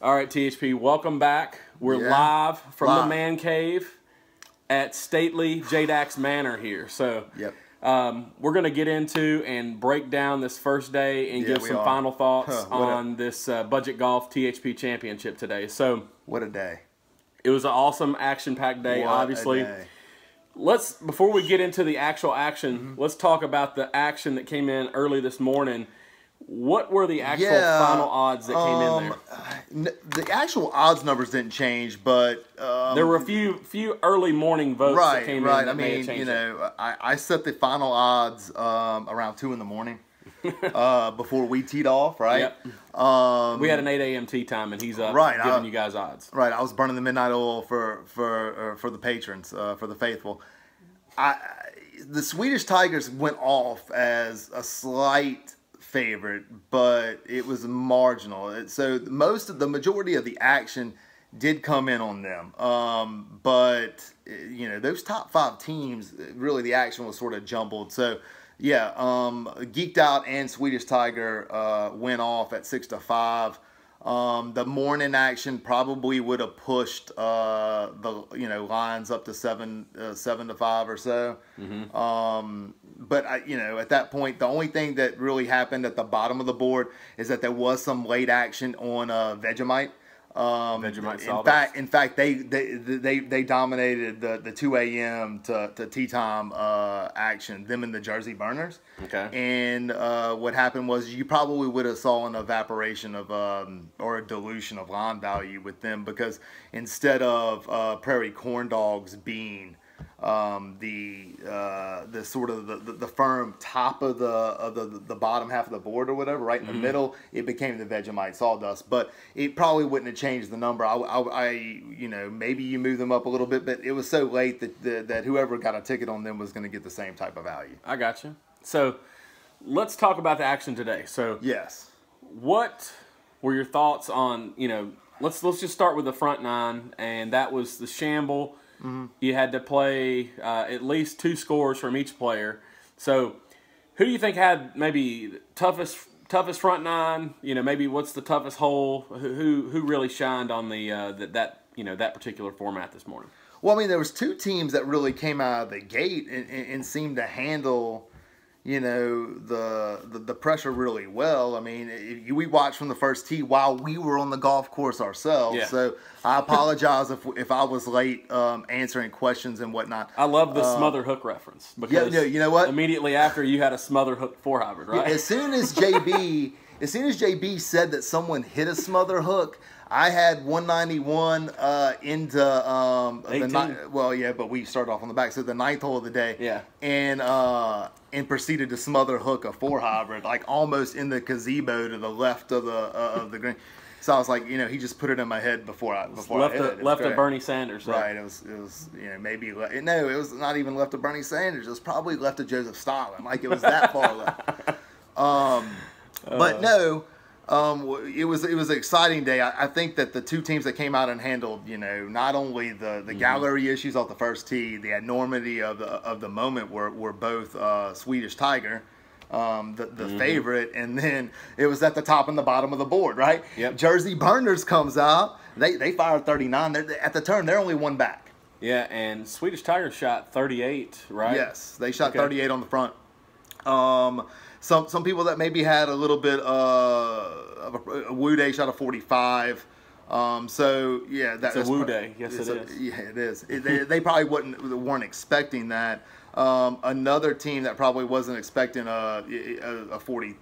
All right, THP, welcome back. We're live from the man cave at stately JDax Manor here. So we're going to get into and break down this first day and give some final thoughts on this Budget Golf THP Championship today. So what a day. It was an awesome action-packed day, obviously. Before we get into the actual action, let's talk about the action that came in early this morning. What were the actual final odds that came in there? The actual odds numbers didn't change, but there were a few early morning votes that came in. That may have changed I set the final odds around 2 in the morning before we teed off, right? Yep. We had an 8 a.m. tee time, and he's up giving you guys odds. Right, I was burning the midnight oil for the patrons, for the faithful. The Swedish Tigers went off as a slight favorite, but it was marginal. So the majority of the action did come in on them. But you know, those top 5 teams, really the action was sort of jumbled. So yeah, Geeked Out and Swedish Tiger went off at 6-5. The morning action probably would have pushed the lines up to 7-5 or so. But at that point, the only thing that really happened at the bottom of the board is that there was some late action on Vegemite. Vegemite in fact, they dominated the 2 a.m. to tea time action. Them and the Jersey Burners. Okay. And what happened was you probably would have saw an evaporation of or a dilution of line value with them, because instead of Prairie Corn Dogs being the sort of the firm top of the bottom half of the board or whatever, right in the middle, it became the Vegemite Sawdust. But it probably wouldn't have changed the number. Maybe you move them up a little bit, but it was so late that whoever got a ticket on them was going to get the same type of value. I got you. So let's talk about the action today. So yes, what were your thoughts on, let's just start with the front 9, and that was the Shamble. You had to play at least 2 scores from each player. So who do you think had maybe toughest front 9? Maybe what's the toughest hole? Who really shined on the that particular format this morning? Well, I mean, there was 2 teams that really came out of the gate and seemed to handle the pressure really well. I mean, we watched from the first tee while we were on the golf course ourselves. Yeah. So I apologize if I was late answering questions and whatnot. I love the smother hook reference, because you know what? Immediately after, you had a smother hook 4-hybrid, right? As soon as JB said that someone hit a smother hook, I had 191 into the 9th. Well, yeah, but we started off on the back, so the 9th hole of the day. Yeah. And proceeded to smother hook a 4-hybrid, like almost in the gazebo to the left of the green. So I was like, he just put it in my head before I left of Bernie Sanders. So. Right. It was maybe it was not even left of Bernie Sanders. It was probably left of Joseph Stalin. Like, it was that far left. But no. It was an exciting day. I think that the 2 teams that came out and handled, not only the gallery issues off the first tee, the enormity of the moment were both Swedish Tiger, the favorite, and then it was at the top and the bottom of the board, right? Yep. Jersey Burners comes out. They fired 39. At the turn, they're only 1 back. Yeah, and Swedish Tiger shot 38, right? Yes, they shot 38 on the front. Some people that maybe had a little bit of a woo day shot a 45. So yeah, that's a woo day. Yes, it is. Yeah, it is. They probably weren't expecting that. Another team that probably wasn't expecting a 40,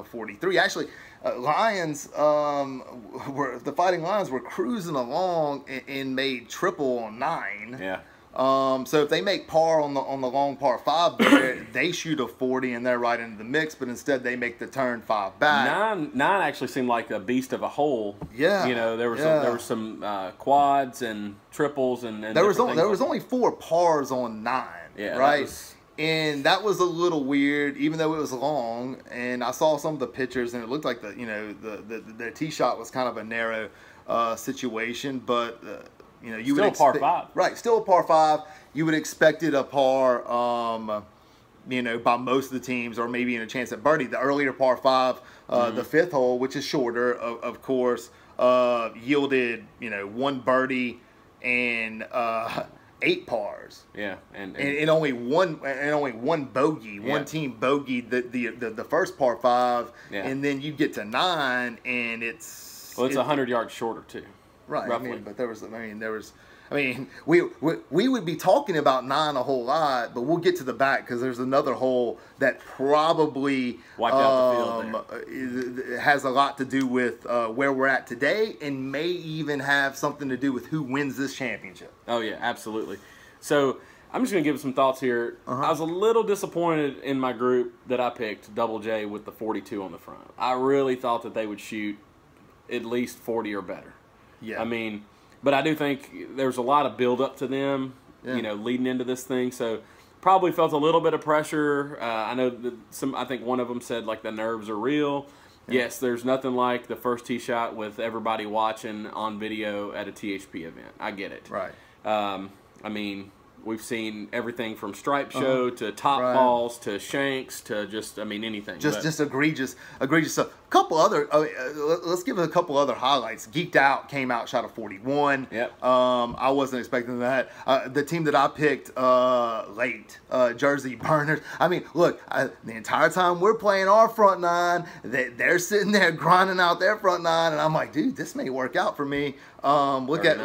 43. Actually, Lions the Fighting Lions were cruising along and made triple on 9. Yeah. So if they make par on the long par 5 there, they shoot a 40 and they're right into the mix. But instead they make the turn 5 back. 9 actually seemed like a beast of a hole. Yeah, there were some quads and triples and there was only 4 pars on 9. Yeah, right. And that was a little weird, even though it was long. And I saw some of the pictures, and it looked like the tee shot was kind of a narrow situation, but. You still would a par 5. Right, still a par 5. You would expect it a par, by most of the teams, or maybe in a chance at birdie. The earlier par 5 The fifth hole, which is shorter, of course, yielded, you know, 1 birdie and 8 pars. Yeah, and only one bogey. Yeah. One team bogeyed the first par 5, Yeah. and then you get to 9, and it's 100 yards shorter too. Right. Roughly. I mean, but we would be talking about 9 a whole lot, but we'll get to the back because there's another hole that probably wiped out the field there. Has a lot to do with where we're at today, and may even have something to do with who wins this championship. Oh yeah, absolutely. So I'm just going to give some thoughts here. I was a little disappointed in my group that I picked, Double J with the 42 on the front. I really thought that they would shoot at least 40 or better. Yeah. I mean, but I do think there's a lot of build up to them, you know, leading into this thing. So probably felt a little bit of pressure. I know that I think one of them said like the nerves are real. Yeah. Yes, there's nothing like the first tee shot with everybody watching on video at a THP event. I get it. Right. I mean, we've seen everything from stripe show to top balls to shanks to just, I mean, anything. Just egregious stuff. Couple other, let's give it a couple other highlights. Geeked Out came out, shot a 41. Yep. I wasn't expecting that. The team that I picked late, Jersey Burners. I mean, look, the entire time we're playing our front 9, they're sitting there grinding out their front 9, and I'm like, dude, this may work out for me. Look at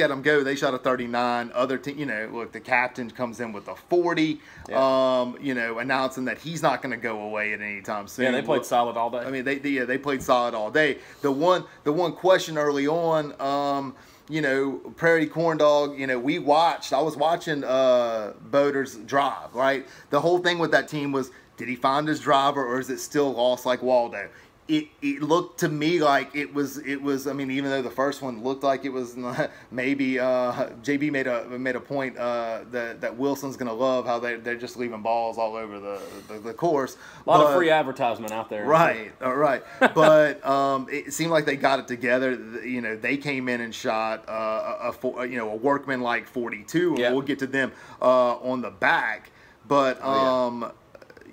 them go. They shot a 39. Other team, you know, look, the captain comes in with a 40. Yeah. You know, announcing that he's not going to go away at any time soon. Yeah, they played solid all day. I mean, they played solid all day. The one question early on, you know, Prairie Corn Dog, you know, I was watching Boder's drive, right? The whole thing with that team was, did he find his driver, or is it still lost like Waldo? It looked to me like it was. I mean, even though the first one looked like it was maybe JB made a point that Wilson's gonna love how they're just leaving balls all over the course. A lot of free advertisement out there. Right, right. But it seemed like they got it together. You know, they came in and shot a workman-like 42. And we'll get to them on the back, but.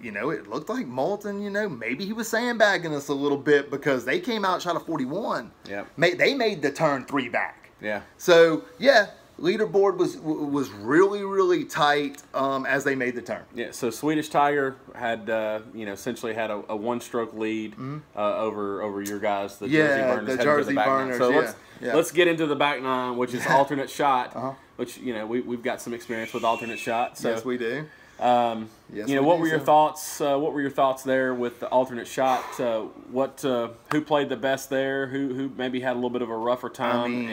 You know, it looked like Moulton, you know, maybe he was sandbagging us a little bit because they came out, shot a 41. Yeah. They made the turn 3 back. Yeah. So, yeah, leaderboard was really, really tight as they made the turn. Yeah, so Swedish Tiger had, essentially had a one-stroke lead over your guys, the Jersey Burners. The Jersey Burners, So let's get into the back 9, which is alternate shot, which, you know, we've got some experience with alternate shot. So, yes, we do. What were your thoughts? What were your thoughts there with the alternate shot? Who played the best there? Who maybe had a little bit of a rougher time?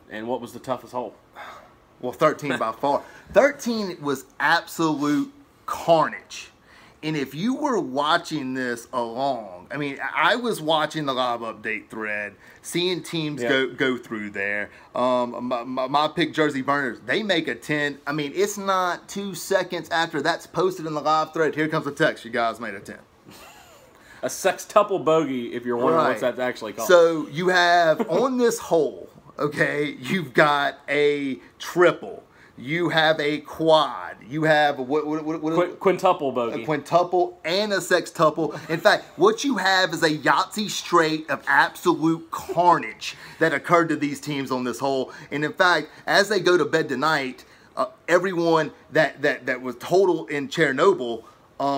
And what was the toughest hole? Well, 13 by far. 13 was absolute carnage. And if you were watching this along, I mean, I was watching the live update thread, seeing teams go through there. My pick, Jersey Burners, they make a 10. I mean, it's not 2 seconds after that's posted in the live thread. Here comes a text. You guys made a 10. A sextuple bogey, if you're wondering what that's actually called. So you have on this hole, okay, you've got a triple. You have a quad. You have quintuple bogey. A quintuple and a sextuple. In fact, what you have is a Yahtzee straight of absolute carnage that occurred to these teams on this hole. And in fact, as they go to bed tonight, everyone that was total in Chernobyl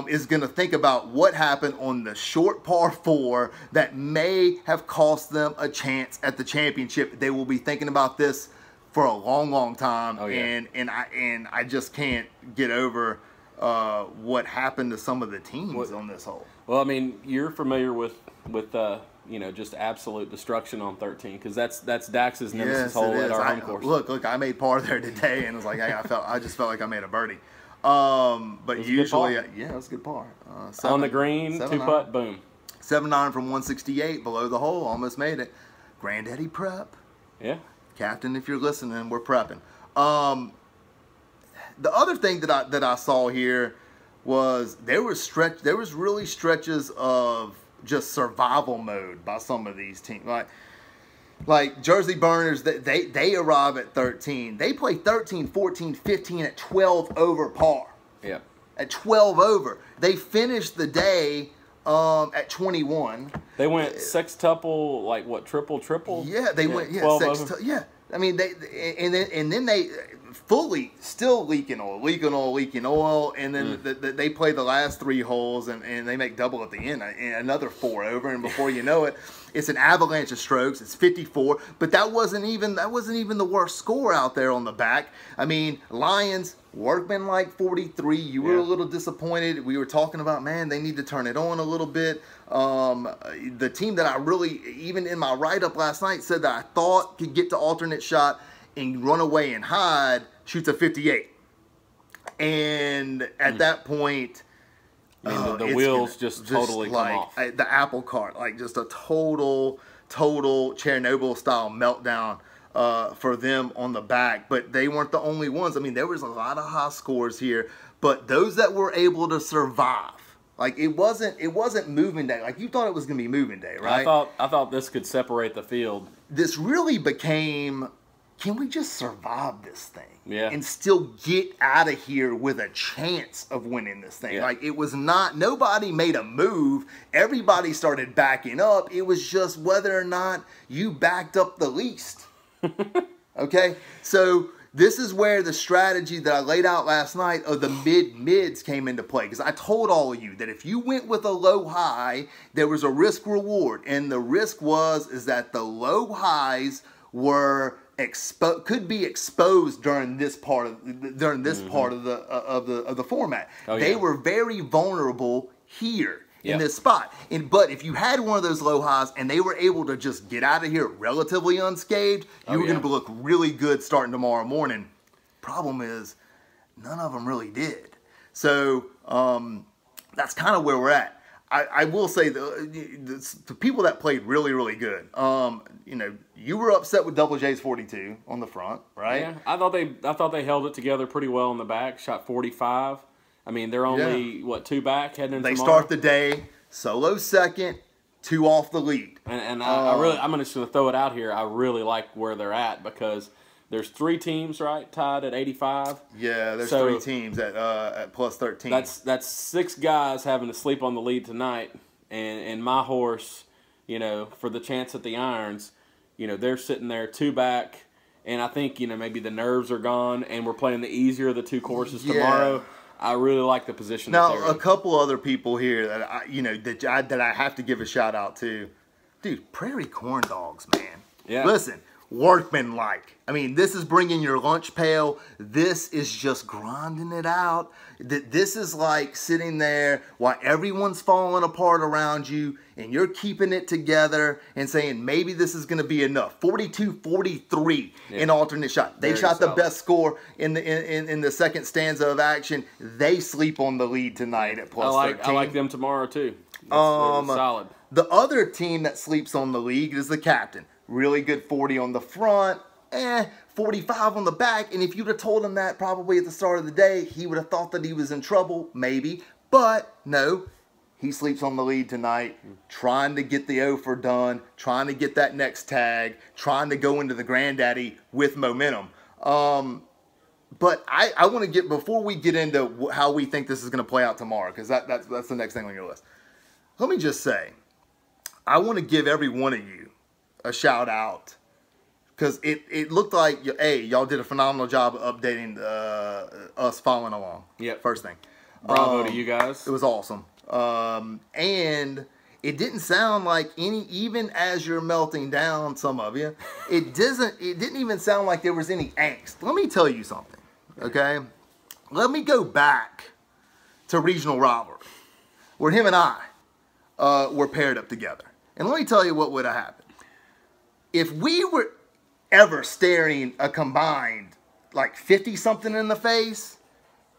is going to think about what happened on the short par 4 that may have cost them a chance at the championship. They will be thinking about this for a long, long time, and I just can't get over what happened to some of the teams on this hole. Well, I mean, you're familiar with just absolute destruction on 13 because that's Dax's nemesis hole at our home course. Look, I made par there today, and it was like I just felt like I made a birdie. But usually, it was a good par. On the green, 2-putt, boom. 7-9 from 168 below the hole, almost made it. Granddaddy prep. Yeah. Captain, if you're listening, we're prepping. The other thing that I saw here was there was really stretches of just survival mode by some of these teams. Like Jersey Burners, they arrive at 13. They play 13, 14, 15 at 12 over par. Yeah. At 12 over. They finish the day at 21. They went sextuple, like what, triple? Yeah, they went 12 of them. yeah. I mean, then they fully still leaking oil, and then they play the last 3 holes, and they make double at the end, and another 4 over, and before you know it, it's an avalanche of strokes. It's 54, but that wasn't even the worst score out there on the back. I mean, Lions, Workman like 43. You were a little disappointed. We were talking about, man, they need to turn it on a little bit. The team that I really, even in my write-up last night, said that I thought could get to alternate shot and run away and hide, shoots a 58. And at that point, the wheels just totally come off. The apple cart, like just a total Chernobyl-style meltdown for them on the back. But they weren't the only ones. I mean, there was a lot of high scores here, but those that were able to survive, like it wasn't moving day. Like you thought it was going to be moving day, right? I thought this could separate the field. This really became, can we just survive this thing? Yeah. And still get out of here with a chance of winning this thing. Yeah. Like it was not, nobody made a move. Everybody started backing up. It was just whether or not you backed up the least. Okay? So this is where the strategy that I laid out last night of the mids came into play. Because I told all of you that if you went with a low high, there was a risk reward. And the risk is that the low highs were could be exposed during this part of the format. They were very vulnerable here in this spot. But if you had one of those low highs and they were able to just get out of here relatively unscathed, you were going to look really good starting tomorrow morning. Problem is, none of them really did. So that's kind of where we're at. I will say the people that played really, really good. You were upset with Double J's 42 on the front, right? Yeah, I thought they held it together pretty well on the back. Shot 45. I mean, they're only what, 2 back heading into tomorrow. They start the day solo second, 2 off the lead. And I'm just going to throw it out here. I really like where they're at because there's 3 teams, right, tied at 85. Yeah, there's 3 teams at plus 13. That's 6 guys having to sleep on the lead tonight, and my horse, for the chance at the irons, they're sitting there 2 back, and I think maybe the nerves are gone, and we're playing the easier of the 2 courses tomorrow. I really like the position. Now, a couple other people here that that I have to give a shout out to, dude. Prairie Corn Dogs, man. Yeah. Listen. Workmanlike. I mean, this is bringing your lunch pail. This is just grinding it out. This is like sitting there while everyone's falling apart around you and you're keeping it together and saying, maybe this is going to be enough. 42-43 in alternate shot. They shot the best score in the second stanza of action. They sleep on the lead tonight at plus 13. I like them tomorrow, too. That's solid. The other team that sleeps on the league is the captain. Really good 40 on the front, 45 on the back. And if you'd have told him that probably at the start of the day, he would have thought that he was in trouble, maybe. But no, he sleeps on the lead tonight, trying to get the offer done, trying to get that next tag, trying to go into the granddaddy with momentum. But I want to get, before we get into how we think this is going to play out tomorrow, because that's the next thing on your list. Let me just say, I want to give every one of you a shout out, because it looked like, y'all did a phenomenal job of updating us following along. Yeah. First thing. Bravo to you guys. It was awesome. And it didn't sound like even as you're melting down, some of you, it didn't even sound like there was any angst. Let me tell you something, okay? Let me go back to regional rivalry, where him and I were paired up together. And let me tell you what would have happened. If we were ever staring a combined like 50-something in the face,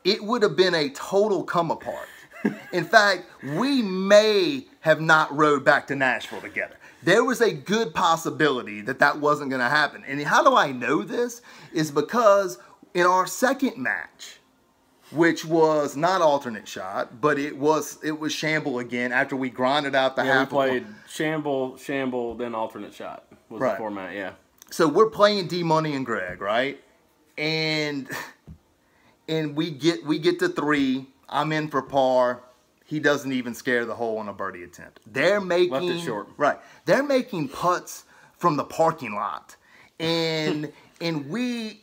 it would have been a total come apart. In fact, we may have not rode back to Nashville together. There was a good possibility that wasn't going to happen. And how do I know this? Is because in our second match, which was not alternate shot, but it was shamble again after we grinded out the half. We played shamble, then alternate shot was the format, yeah. So we're playing D-Money and Greg, right? And we get to 3. I'm in for par. he doesn't even scare the hole on a birdie attempt. They're making left it short. Right. They're making putts from the parking lot, and we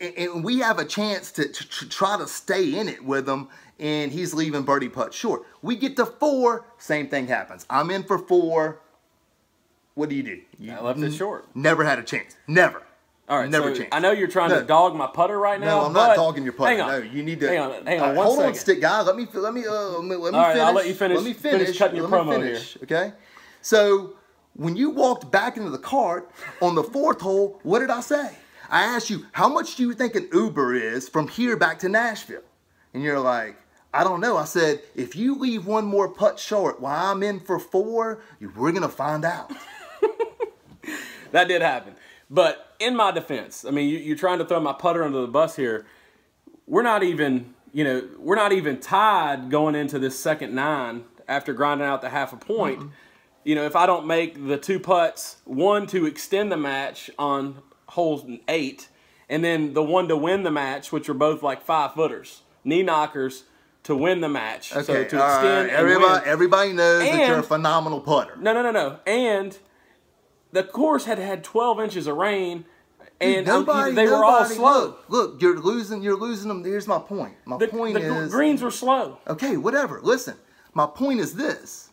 have a chance to try to stay in it with him, and he's leaving birdie putt short. We get to 4, same thing happens. I'm in for 4. What do? I left it short. Never had a chance. Never. All right, never so chance. I know you're trying to dog my putter right now. No, I'm not dogging your putter. Hang on. No, you need to hang on. One hold second. on, stick guy. Let me All right, finish. I'll let you finish. Let me finish. cutting your Let me promo finish, here. okay? So when you walked back into the cart on the 4th hole, what did I say? I asked you, how much do you think an Uber is from here back to Nashville? And you're like, I don't know. I said, if you leave one more putt short while I'm in for 4, we're going to find out. That did happen. But in my defense, I mean, you're trying to throw my putter under the bus here. We're not even tied going into this second 9 after grinding out the half a point. You know, if I don't make the 2 putts, one to extend the match on hole 8, and then the one to win the match, which are both like 5-footers, knee knockers to win the match. Okay, so to extend right. and win. Everybody knows that you're a phenomenal putter. No. And the course had 12 inches of rain, and they were all slow. Look, you're losing them. Here's my point. My point is, the greens were slow. Okay, whatever. Listen, my point is this.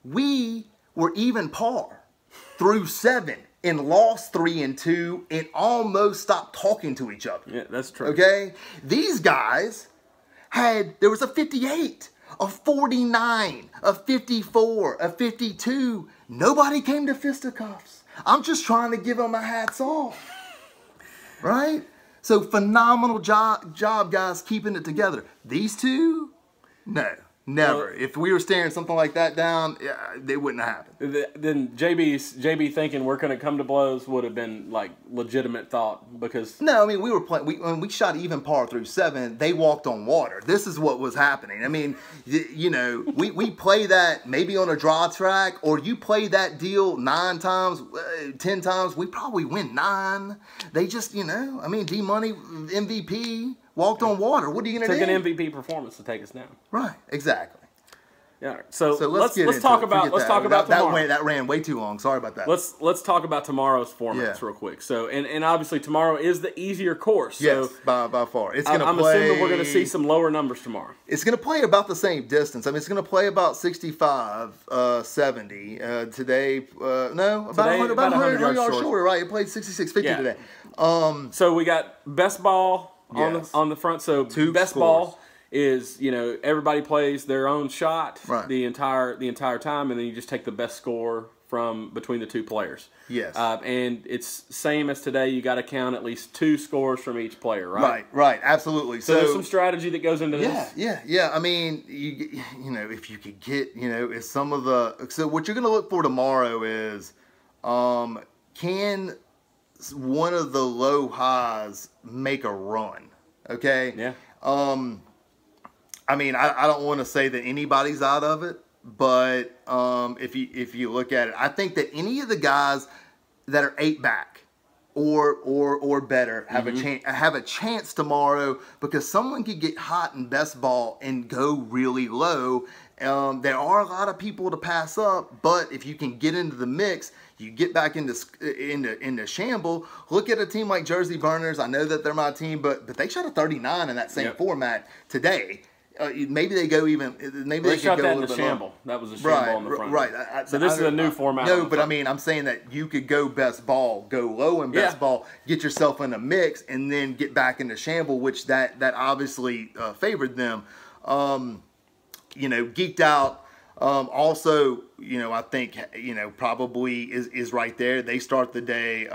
We were even par through 7 and lost 3 and 2 and almost stopped talking to each other. Yeah, that's true. Okay? These guys there was a 58, a 49, a 54, a 52. Nobody came to fisticuffs. I'm just trying to give them my hats off. Right? So phenomenal job, guys, keeping it together. These 2, no, never. Well, if we were staring something like that down, they wouldn't have happened. Then JB thinking we're going to come to blows would have been like legitimate thought, because no, I mean we were playing. When we shot even par through 7, they walked on water. This is what was happening. I mean, you know, we play that maybe on a draw track, or you play that deal 9 times, 10 times, we probably win 9. They just, you know, I mean, D-Money MVP. Walked on water. What are you going to do? Took an MVP performance to take us down. Right. Exactly. Yeah. So let's talk about tomorrow. That ran way too long. Sorry about that. Let's talk about tomorrow's formats real quick. So and obviously tomorrow is the easier course. Yes, so by far. I'm assuming we're going to see some lower numbers tomorrow. It's going to play about the same distance. I mean, it's going to play about 65, 70. Today, no, about 100 yards shorter. Right. It played 66-50 today. So we got best ball on the front. So best ball is, you know, everybody plays their own shot the entire time, and then you just take the best score from between the 2 players. Yes. And it's same as today. You got to count at least 2 scores from each player, right? Right, absolutely. So there's some strategy that goes into this. Yeah. I mean, you know, if you could get, you know, is some of the. So what you're going to look for tomorrow is, can one of the low highs make a run? Okay. Yeah. I mean, I don't want to say that anybody's out of it, but if you look at it, I think that any of the guys that are 8 back or better have a chance tomorrow, because someone could get hot in best ball and go really low. There are a lot of people to pass up, but if you can get into the mix, you get back into shamble. Look at a team like Jersey Burners. I know that they're my team, but they shot a 39 in that same format today. Maybe they go even. Maybe they shot could go that a in little the bit shamble. lower. That was a shamble on the front. Right. So this is a new format. No, but I mean, I'm saying that you could go best ball, go low in best ball, get yourself in a mix, and then get back into shamble, which that obviously favored them. You know, geeked out. Also, you know, I think, you know, probably is right there. They start the day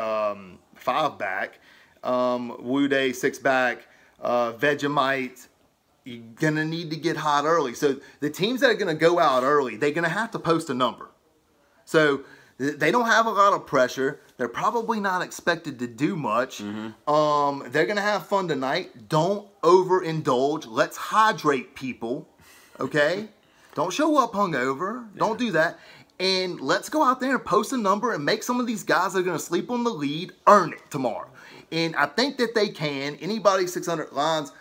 5 back. Woo Day 6 back. Vegemite. You're going to need to get hot early. So the teams that are going to go out early, they're going to have to post a number. So they don't have a lot of pressure. They're probably not expected to do much. They're going to have fun tonight. Don't overindulge. Let's hydrate people. Okay? Don't show up hungover. Don't do that. And let's go out there and post a number and make some of these guys that are going to sleep on the lead earn it tomorrow. And I think that they can. Anybody 600 lines,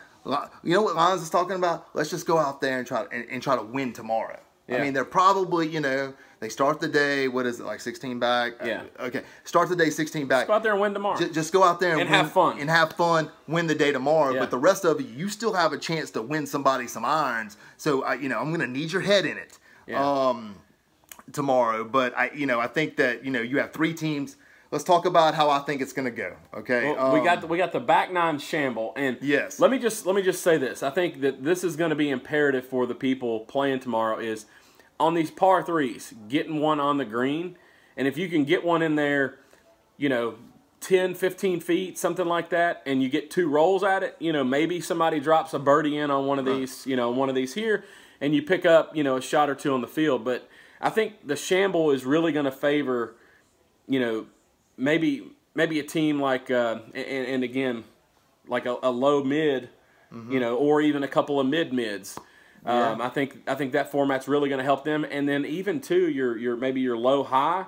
you know what Lines is talking about? Let's just go out there and try to win tomorrow. I mean, they're probably, they start the day, what is it, like 16 back? Yeah. Okay. Start the day 16 back. Just go out there and win tomorrow. Just go out there and win, have fun. And have fun, win the day tomorrow. Yeah. But the rest of it, you still have a chance to win somebody some irons. So, I'm going to need your head in it tomorrow. But, I think that, you have 3 teams. Let's talk about how I think it's going to go. Okay. Well, we got the back 9 shamble, and yes. Let me just say this. I think that this is going to be imperative for the people playing tomorrow is on these par 3s, getting one on the green, and if you can get one in there, 10, 15 feet, something like that, and you get 2 rolls at it, maybe somebody drops a birdie in on one of these, one of these here, and you pick up, a shot or 2 on the field. But I think the shamble is really going to favor, maybe a team like, and again, like a low mid, or even a couple of mids. Yeah. I think that format's really going to help them, and then even too, maybe your low high,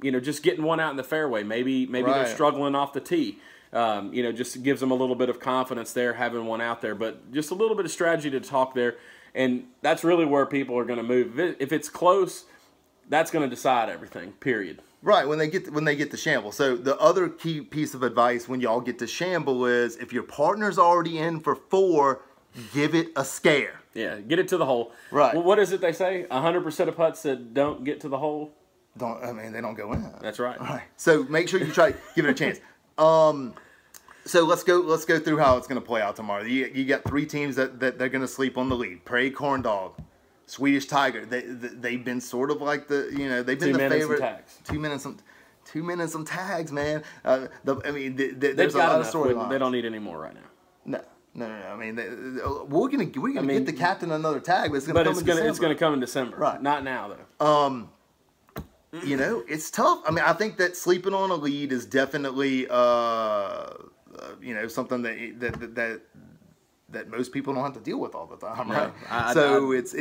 just getting one out in the fairway. Maybe they're struggling off the tee. Just gives them a little bit of confidence there having one out there. But just a little bit of strategy to talk there, and that's really where people are going to move. If it's close, that's going to decide everything. Period. Right, when they get to shamble. So the other key piece of advice when y'all get to shamble is if your partner's already in for 4, give it a scare. Yeah, get it to the hole. Right. Well, what is it they say? 100% of putts that don't get to the hole? They don't go in. That's right. All right. So make sure you try to give it a chance. So let's go through how it's going to play out tomorrow. You got 3 teams that they're going to sleep on the lead. Prairie Corn Dog, Swedish Tiger. They've been sort of like the they've been the favorite. 2 minutes and 2 minutes some tags, man. There's a lot of storylines. They don't need any more right now. No. I mean, we're gonna get the captain another tag, but it's gonna come in December. It's gonna come in December. Right. Not now though. It's tough. I mean, I think that sleeping on a lead is definitely something that most people don't have to deal with all the time, right? It's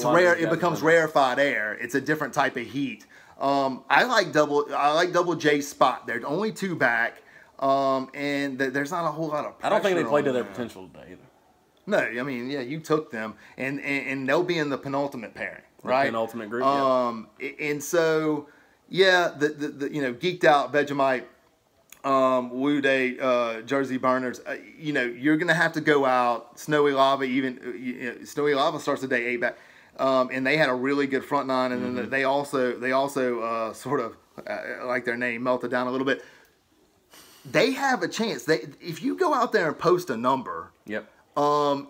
rare. It becomes rarefied air. It's a different type of heat. I like Double J's spot. There's only 2 back. And there's not a whole lot of pressure. I don't think they played to their potential today either. No, I mean, you took them, and they'll be in the penultimate pairing, right? The penultimate group. And so, the geeked out Vegemite, Woo Day, Jersey Burners. You're gonna have to go out. Snowy Lava, Snowy Lava starts the day 8 back, and they had a really good front 9, and then they also sort of like their name melted down a little bit. They have a chance. If you go out there and post a number, and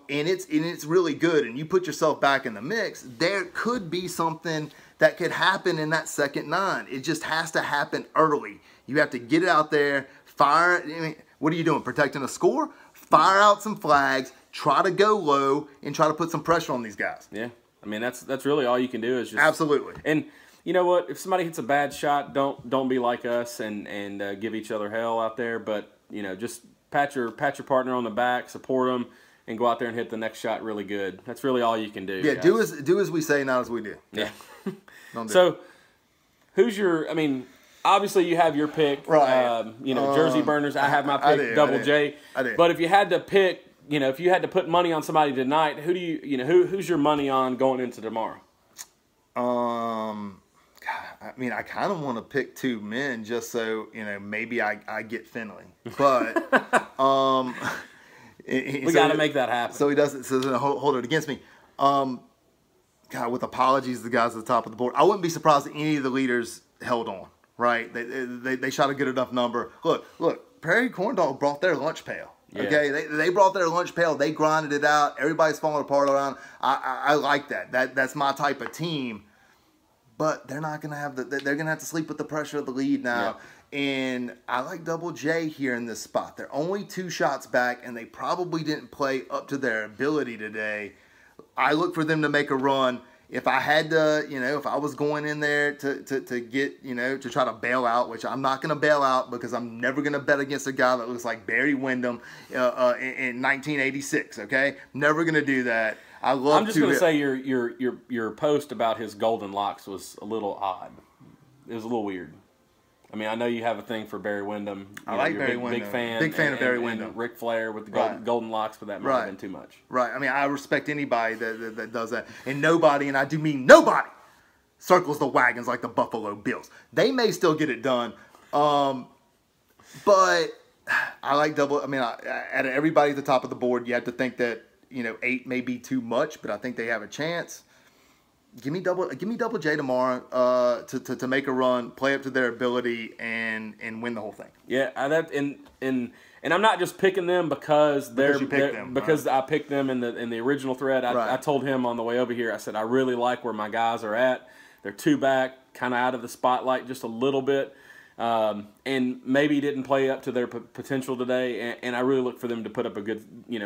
it's really good, and you put yourself back in the mix, there could be something that could happen in that second 9. It just has to happen early. You have to get it out there, fire. What are you doing? Protecting a score? Fire out some flags. Try to go low and try to put some pressure on these guys. Yeah, I mean that's really all you can do is just absolutely. And you know what? If somebody hits a bad shot, don't be like us and give each other hell out there. But just pat your partner on the back, support them, and go out there and hit the next shot really good. That's really all you can do. Yeah, guys. do as we say, not as we do. Yeah. So, who's your? I mean, obviously you have your pick. Right. Jersey Burners. I have my pick. Double J. I did. But if you had to pick, if you had to put money on somebody tonight, who do who's your money on going into tomorrow? I mean, I kind of want to pick 2 men just so, maybe I get Finley. But we got to make that happen. So he doesn't hold it against me. God, with apologies to the guys at the top of the board, I wouldn't be surprised if any of the leaders held on, right? They shot a good enough number. Look, Prairie Corn Dog brought their lunch pail. Yeah. Okay, they brought their lunch pail. They grinded it out. Everybody's falling apart around. I like that. That's my type of team. But they're not gonna have they're gonna have to sleep with the pressure of the lead now. Yeah. And I like Double J here in this spot. They're only 2 shots back, and they probably didn't play up to their ability today. I look for them to make a run. If I had to, if I was going in there to get, to try to bail out, which I'm not going to bail out because I'm never going to bet against a guy that looks like Barry Windham in 1986. Okay, never going to do that. I'm just going to say your post about his golden locks was a little odd. It was a little weird. I mean, I know you have a thing for Barry Windham. I like Barry Windham. Big fan of Barry Windham. And Ric Flair with the golden locks, but that might have been too much. Right. I mean, I respect anybody that does that. And nobody, and I do mean nobody, circles the wagons like the Buffalo Bills. They may still get it done, but I like double. I mean, out of everybody at the top of the board, you have to think that 8 may be too much, but I think they have a chance. Give me double J tomorrow to make a run, play up to their ability, and win the whole thing. Yeah, and I'm not just picking them because I picked them in the original thread. I told him on the way over here. I said I really like where my guys are at. They're 2 back, kind of out of the spotlight just a little bit, and maybe didn't play up to their potential today. And I really look for them to put up a good,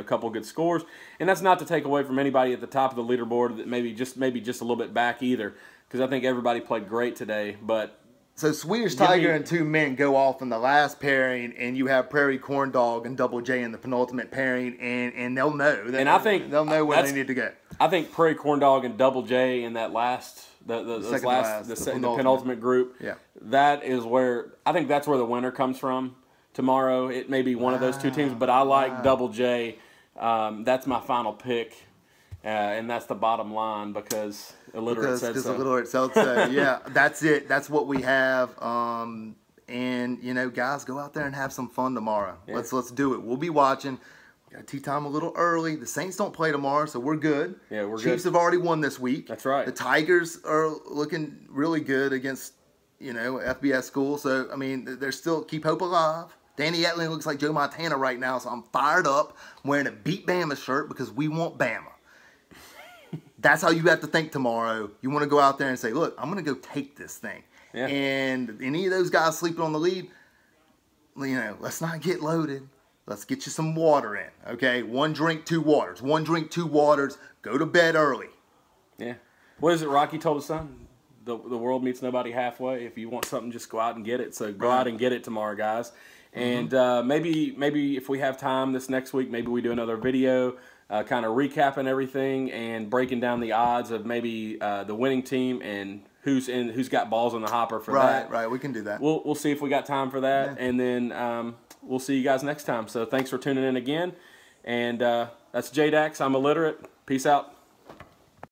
couple good scores. And that's not to take away from anybody at the top of the leaderboard that maybe just a little bit back either, because I think everybody played great today. But so Swedish Tiger and 2 men go off in the last pairing, and you have Prairie Corn Dog and Double J in the penultimate pairing, and they'll know. And I think they'll know where they need to go. I think Prairie Corn Dog and Double J in that last. The penultimate group. Yeah, that is where I think that's where the winner comes from tomorrow. It may be one of those 2 teams, but I like Double J. That's my final pick, and that's the bottom line because Illiterate said so. Illiterate said so. Yeah, that's it. That's what we have. And guys, go out there and have some fun tomorrow. Yeah. Let's do it. We'll be watching. Got tea time a little early. The Saints don't play tomorrow, so we're good. Yeah, we're good. Chiefs have already won this week. That's right. The Tigers are looking really good against, FBS school. So, I mean, they're still keep hope alive. Danny Etling looks like Joe Montana right now, so I'm fired up. I'm wearing a Beat Bama shirt because we want Bama. That's how you have to think tomorrow. You want to go out there and say, look, I'm going to go take this thing. Yeah. And any of those guys sleeping on the lead, let's not get loaded. Let's get you some water in, okay? 1 drink, 2 waters. 1 drink, 2 waters. Go to bed early. Yeah. What is it Rocky told his son? The world meets nobody halfway. If you want something, just go out and get it. So go out and get it tomorrow, guys. And maybe if we have time this next week, maybe we do another video kind of recapping everything and breaking down the odds of maybe the winning team and who's got balls in the hopper for that. Right, we can do that. We'll see if we got time for that. Yeah. And then we'll see you guys next time. So thanks for tuning in again. And that's JDax. I'm Illiterate. Peace out.